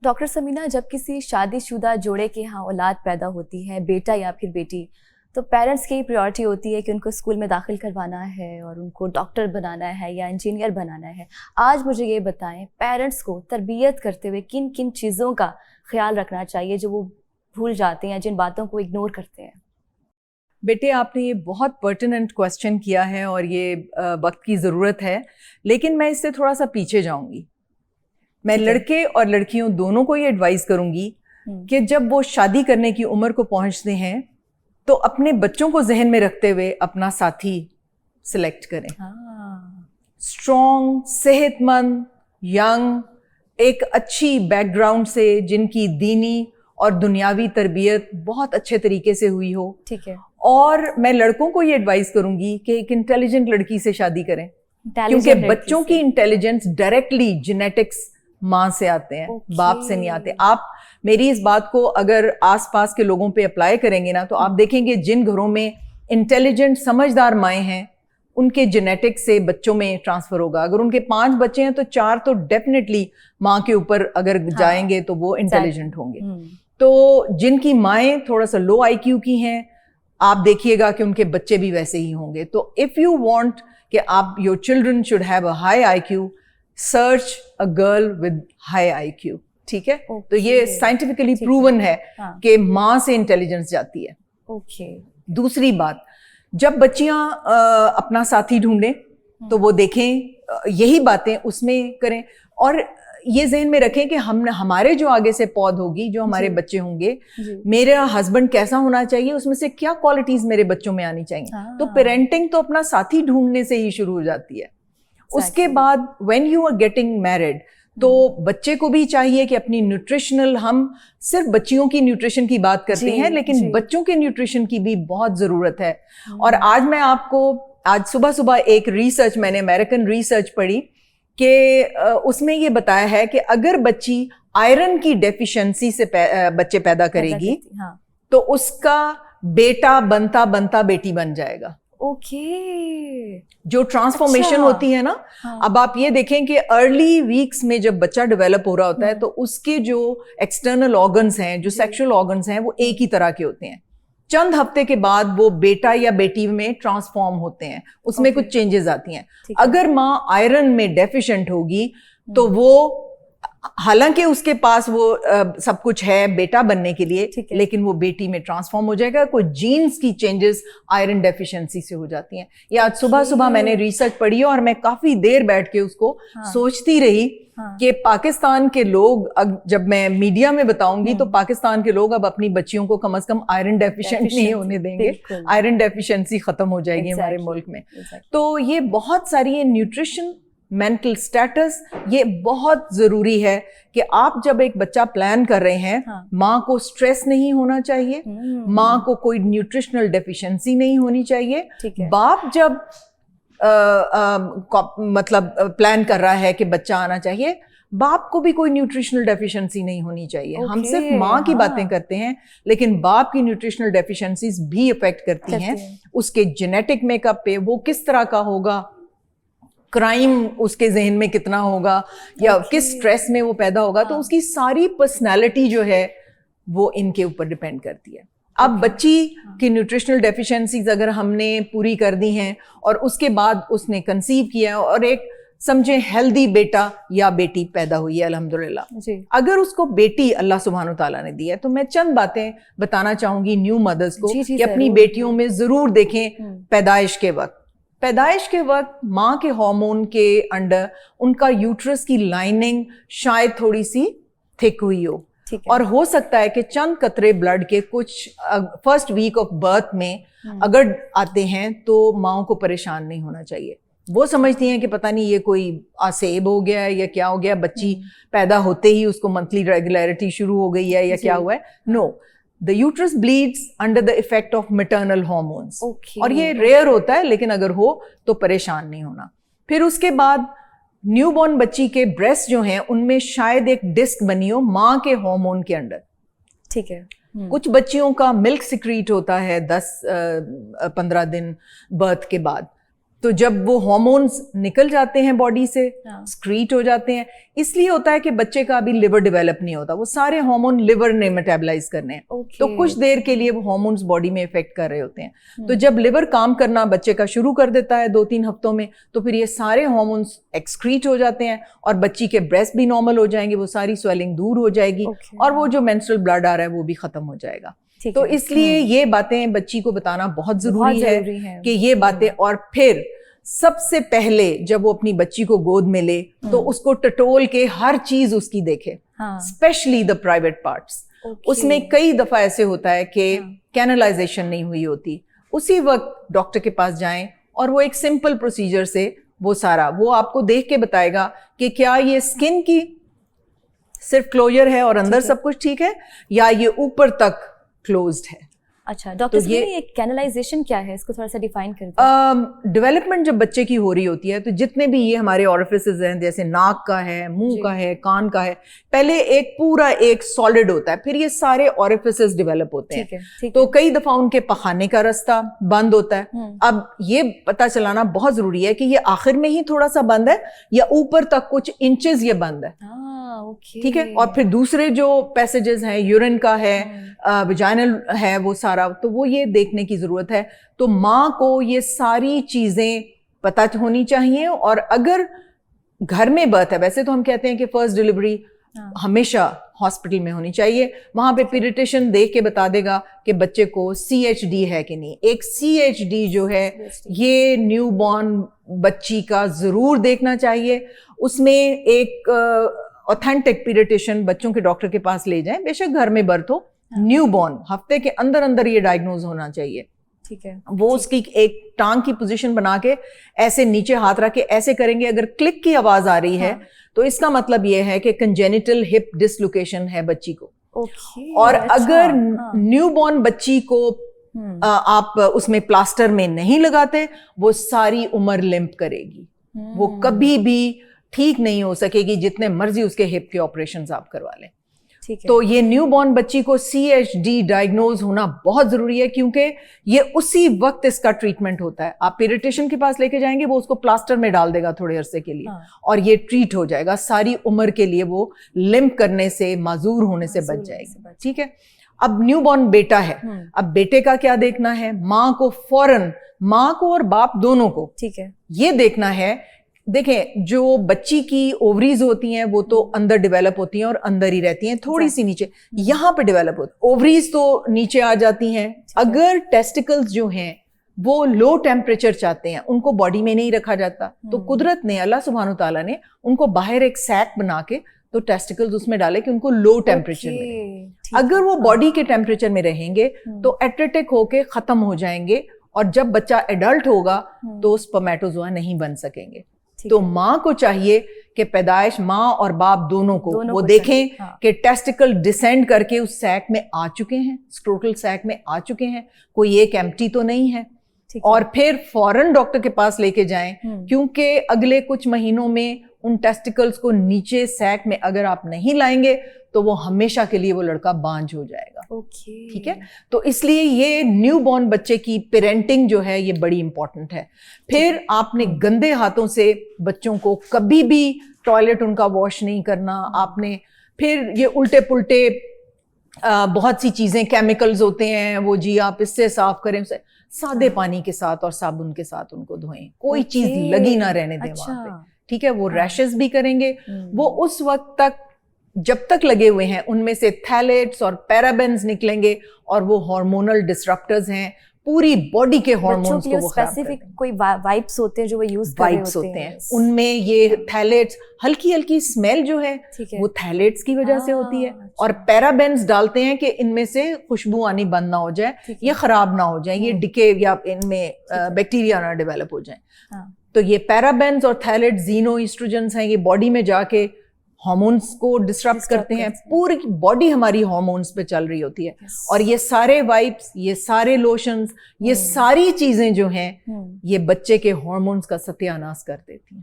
Doctor Samina, जब किसी शादीशुदा जोड़े के यहाँ औलाद पैदा होती है, बेटा या फिर बेटी, तो पेरेंट्स की प्रायोरिटी होती है कि उनको स्कूल में दाखिल करवाना है और उनको डॉक्टर बनाना है या इंजीनियर बनाना है। आज मुझे ये बताएं, पेरेंट्स को तरबियत करते हुए किन किन चीज़ों का ख्याल रखना चाहिए जो वो भूल जाते हैं या जिन बातों को इग्नोर करते हैं। बेटे, आपने ये बहुत पर्टिनेंट क्वेश्चन किया है और ये वक्त की ज़रूरत है, लेकिन मैं इससे थोड़ा सा पीछे जाऊंगी। मैं लड़के और लड़कियों दोनों को ये एडवाइस करूंगी कि जब वो शादी करने की उम्र को पहुंचते हैं तो अपने बच्चों को जहन में रखते हुए अपना साथी सिलेक्ट करें। स्ट्रॉन्ग, सेहतमंद, यंग, एक अच्छी बैकग्राउंड से, जिनकी दीनी और दुनियावी तरबियत बहुत अच्छे तरीके से हुई हो। ठीक है। और मैं लड़कों को ये एडवाइस करूंगी कि एक इंटेलिजेंट लड़की से शादी करें, क्योंकि बच्चों की इंटेलिजेंस डायरेक्टली जेनेटिक्स माँ से आते हैं, बाप से नहीं आते। आप मेरी इस बात को अगर आसपास के लोगों पे अप्लाई करेंगे ना, तो आप देखेंगे जिन घरों में इंटेलिजेंट समझदार माएँ हैं उनके जेनेटिक्स से बच्चों में ट्रांसफर होगा। अगर उनके 5 बच्चे हैं तो 4 तो डेफिनेटली माँ के ऊपर अगर जाएंगे तो वो इंटेलिजेंट होंगे। तो जिनकी माएँ थोड़ा सा लो IQ की हैं, आप देखिएगा कि उनके बच्चे भी वैसे ही होंगे। तो इफ यू वांट कि आप your children should have a high IQ, search a girl with high IQ। ठीक है। तो ये साइंटिफिकली प्रूवन है कि माँ से इंटेलिजेंस जाती है। दूसरी बात, जब बच्चियां अपना साथी ढूंढें तो वो देखें यही बातें उसमें करें, और ये जहन में रखें कि हमारे जो आगे से पौध होगी, जो हमारे बच्चे होंगे, मेरा हस्बैंड कैसा होना चाहिए, उसमें से क्या क्वालिटीज मेरे बच्चों में आनी चाहिए। तो पेरेंटिंग तो अपना साथी ढूंढने से ही शुरू हो जाती है। उसके बाद when you are getting married, तो बच्चे को भी चाहिए कि अपनी न्यूट्रिशनल, हम सिर्फ बच्चियों की न्यूट्रिशन की बात करते हैं, लेकिन बच्चों के न्यूट्रिशन की भी बहुत ज़रूरत है। और आज मैं आपको, आज सुबह सुबह एक रिसर्च, मैंने अमेरिकन रिसर्च पढ़ी कि उसमें ये बताया है कि अगर बच्ची आयरन की डेफिशिएंसी से बच्चे पैदा करेगी तो उसका बेटा बनता बनता बेटी बन जाएगा। जो ट्रांसफॉर्मेशन होती है ना, अब आप ये देखें कि अर्ली वीक्स में जब बच्चा डेवलप हो रहा होता है तो उसके जो एक्सटर्नल ऑर्गन्स हैं, जो सेक्सुअल ऑर्गन्स हैं, वो एक ही तरह के होते हैं। चंद हफ्ते के बाद वो बेटा या बेटी में ट्रांसफॉर्म होते हैं, उसमें कुछ चेंजेस आती हैं। अगर माँ आयरन में डेफिशिएंट होगी तो वो, हालांकि उसके पास वो सब कुछ है बेटा बनने के लिए, लेकिन वो बेटी में ट्रांसफॉर्म हो जाएगा। कोई जीन्स की चेंजेस आयरन डेफिशिएंसी से हो जाती हैं। ये आज सुबह सुबह मैंने रिसर्च पढ़ी और मैं काफी देर बैठ के उसको सोचती रही कि पाकिस्तान के लोग, जब मैं मीडिया में बताऊंगी तो पाकिस्तान के लोग अब अपनी बच्चियों को कम से कम आयरन डेफिशिएंट नहीं होने देंगे। आयरन डेफिशिएंसी खत्म हो जाएगी हमारे मुल्क में। तो ये बहुत सारी, ये न्यूट्रिशन, मेंटल स्टेटस, ये बहुत जरूरी है कि आप जब एक बच्चा प्लान कर रहे हैं, माँ को स्ट्रेस नहीं होना चाहिए, माँ को कोई न्यूट्रिशनल डेफिशिएंसी नहीं होनी चाहिए। बाप जब मतलब प्लान कर रहा है कि बच्चा आना चाहिए, बाप को भी कोई न्यूट्रिशनल डेफिशिएंसी नहीं होनी चाहिए। हम सिर्फ माँ की बातें करते हैं, लेकिन बाप की न्यूट्रिशनल डेफिशिएंसीज भी अफेक्ट करती हैं। उसके जेनेटिक मेकअप पे, वो किस तरह का होगा, क्राइम उसके जहन में कितना होगा, या किस स्ट्रेस में वो पैदा होगा, तो उसकी सारी पर्सनालिटी जो है वो इनके ऊपर डिपेंड करती है। अब बच्ची की न्यूट्रिशनल डेफिशिएंसीज अगर हमने पूरी कर दी हैं और उसके बाद उसने कंसीव किया और एक, समझे, हेल्दी बेटा या बेटी पैदा हुई है अल्हम्दुलिल्लाह, अगर उसको बेटी अल्लाह सुब्हानो तआला ने दी है, तो मैं चंद बातें बताना चाहूंगी न्यू मदर्स को कि अपनी बेटियों में जरूर देखें पैदाइश के वक्त माँ के हार्मोन के अंडर उनका यूट्रस की लाइनिंग शायद थोड़ी सी थिक हुई हो, और हो सकता है कि चंद कतरे ब्लड के कुछ फर्स्ट वीक ऑफ बर्थ में अगर आते हैं तो माँओं को परेशान नहीं होना चाहिए। वो समझती हैं कि पता नहीं ये कोई आसेब हो गया है या क्या हो गया, बच्ची पैदा होते ही उसको मंथली रेगुलरिटी शुरू हो गई है या क्या हुआ है। No, the uterus bleeds under the effect of maternal hormones, और ये रेयर होता है, लेकिन अगर हो तो परेशान नहीं होना। फिर उसके बाद न्यूबॉर्न बच्ची के ब्रेस्ट जो हैं उनमें शायद एक डिस्क बनी हो माँ के हार्मोन के अंडर। ठीक है। कुछ बच्चियों का मिल्क सिक्रीट होता है 10-15 दिन बर्थ के बाद, तो जब वो हार्मोन्स निकल जाते हैं बॉडी से, हाँ। स्क्रीट हो जाते हैं, इसलिए होता है कि बच्चे का अभी लिवर डेवलप नहीं होता, वो सारे हार्मोन लिवर ने मेटाबलाइज करने हैं। तो कुछ देर के लिए वो हार्मोन्स बॉडी में इफेक्ट कर रहे होते हैं। तो जब लिवर काम करना बच्चे का शुरू कर देता है 2-3 हफ्तों में, तो फिर ये सारे हार्मोन्स एक्सक्रीट हो जाते हैं और बच्ची के ब्रेस्ट भी नॉर्मल हो जाएंगे, वो सारी स्वेलिंग दूर हो जाएगी और वो जो मेंस्ट्रुअल ब्लड आ रहा है वो भी खत्म हो जाएगा। तो इसलिए ये बातें बच्ची को बताना बहुत जरूरी है कि ये बातें, और फिर सबसे पहले जब वो अपनी बच्ची को गोद में ले तो उसको टटोल के हर चीज उसकी देखे, स्पेशली द प्राइवेट पार्ट्स। उसमें कई दफा ऐसे होता है कि कैनलाइजेशन नहीं हुई होती, उसी वक्त डॉक्टर के पास जाएं और वो एक सिंपल प्रोसीजर से वो आपको देख के बताएगा कि क्या ये स्किन की सिर्फ क्लोजर है और अंदर सब कुछ ठीक है, या ये ऊपर तक क्लोज्ड है। अच्छा डॉक्टर, तो ये कैनलाइजेशन क्या है, इसको थोड़ा सा डिफाइन कर दो। डेवलपमेंट जब बच्चे की हो रही होती है तो जितने भी ये हमारे ऑरिफिसेस हैं, जैसे नाक का है, मुंह का है, कान का है, पहले एक पूरा एक सॉलिड होता है, फिर ये सारे ऑरिफिसेस डेवलप होते हैं। ठीक तो कई दफा उनके पखाने का रास्ता बंद होता है। अब ये पता चलाना बहुत जरूरी है कि ये आखिर में ही थोड़ा सा बंद है या ऊपर तक कुछ इंचेस ये बंद है। ठीक है, और फिर दूसरे जो पैसेजेस हैं, यूरिन का है, विजाइनल है, वो सारा, तो वो ये देखने की जरूरत है। तो माँ को ये सारी चीजें पता होनी चाहिए। और अगर घर में बर्थ है, वैसे तो हम कहते हैं कि फर्स्ट डिलीवरी हमेशा हॉस्पिटल में होनी चाहिए, वहां पे पीडियाट्रिशियन देख के बता देगा कि बच्चे को CHD है कि नहीं। एक CHD जो है ये न्यू बॉर्न बच्ची का जरूर देखना चाहिए। उसमें एक ऑथेंटिक पीडियाट्रिशियन बच्चों के डॉक्टर के पास ले जाएं, बेशक घर में बर्थ हो, न्यू बॉर्न हफ्ते के अंदर अंदर ये डायग्नोज होना चाहिए। ठीक है, वो उसकी एक टांग की पोजीशन बना के ऐसे नीचे हाथ रख के ऐसे करेंगे, अगर क्लिक की आवाज आ रही है तो इसका मतलब ये है कि कंजेनिटल हिप डिसलोकेशन है बच्ची को। और अगर न्यू बॉर्न बच्ची को आप उसमें प्लास्टर में नहीं लगाते, वो सारी उम्र लिम्प करेगी, वो कभी भी ठीक नहीं हो सकेगी, जितने मर्जी उसके हिप के ऑपरेशंस आप करवा लें। तो ये न्यू बॉर्न बच्ची को CHD डायग्नोज होना बहुत जरूरी है, क्योंकि ये उसी वक्त इसका ट्रीटमेंट होता है। आप पीडियाट्रिशियन के पास लेके जाएंगे, वो उसको प्लास्टर में डाल देगा थोड़े अरसे के लिए, और ये ट्रीट हो जाएगा सारी उम्र के लिए, वो लिम्प करने से, माजूर होने से बच जाएगी। ठीक है, अब न्यू बॉर्न बेटा है, अब बेटे का क्या देखना है, माँ को फौरन, माँ को और बाप दोनों को, ठीक है, ये देखना है। देखें, जो बच्ची की ओवरीज होती हैं वो तो अंदर डेवलप होती हैं और अंदर ही रहती हैं, थोड़ी सी नीचे यहाँ पे डेवलप होती है, ओवरीज तो नीचे आ जाती हैं। अगर टेस्टिकल्स जो हैं वो लो टेम्परेचर चाहते हैं, उनको बॉडी में नहीं रखा जाता, तो कुदरत ने, अल्लाह सुब्हानो तआला ने उनको बाहर एक सैक बना के तो टेस्टिकल्स उसमें डाले कि उनको लो टेम्परेचर में, अगर वो बॉडी के टेम्परेचर में रहेंगे तो एट्रेटिक होके खत्म हो जाएंगे, और जब बच्चा एडल्ट होगा तो स्पर्मेटोजोआ नहीं बन सकेंगे। तो माँ को चाहिए कि पैदाइश माँ और बाप दोनों को वो देखें कि टेस्टिकल डिसेंड करके उस सैक में आ चुके हैं, स्क्रोटल सैक में आ चुके हैं, कोई एक एम्प्टी तो नहीं है। और फिर फौरन डॉक्टर के पास लेके जाएं, क्योंकि अगले कुछ महीनों में उन टेस्टिकल्स को नीचे सैक में अगर आप नहीं लाएंगे तो वो हमेशा के लिए वो लड़का बांझ हो जाएगा। ठीक है, तो इसलिए ये न्यू बॉर्न बच्चे की पेरेंटिंग जो है ये बड़ी इंपॉर्टेंट है। फिर आपने गंदे हाथों से बच्चों को कभी भी टॉयलेट उनका वॉश नहीं करना आपने। फिर ये उल्टे पुल्टे बहुत सी चीजें, केमिकल्स होते हैं, वो जी आप इससे साफ करें, उसे सादे पानी के साथ और साबुन के साथ उनको धोएं, कोई चीज लगी ना रहने दें वहां पे। ठीक है, वो रैशेस भी करेंगे, वो उस वक्त तक जब तक लगे हुए हैं उनमें से थैलेट्स और पैराबेन्स निकलेंगे, और वो हार्मोनल डिसरप्टर्स हैं, पूरी बॉडी के हार्मोन्स को वो स्पेसिफिक कोई वाइप्स होते हैं जो वो यूज कर रहे होते हैं, उनमें ये थैलेट्स, हल्की हल्की स्मेल जो है वो थैलेट्स की वजह से होती है। और पैराबेन्स डालते हैं कि इनमें से खुशबू आनी बंद ना हो जाए, ये खराब ना हो जाए, ये डिके या इनमें बैक्टीरिया ना डेवलप हो जाए। तो ये पैराबेन्स और थैलेट्स जीनो ईस्ट्रोजेंस हैं, ये बॉडी में जाके हार्मोन्स को डिस्टर्ब करते हैं, पूरी बॉडी हमारी हार्मोन्स पे चल रही होती है। और ये सारे वाइप्स, ये सारे लोशंस, ये सारी चीजें जो हैं ये बच्चे के हार्मोन्स का सत्यानाश कर देती हैं।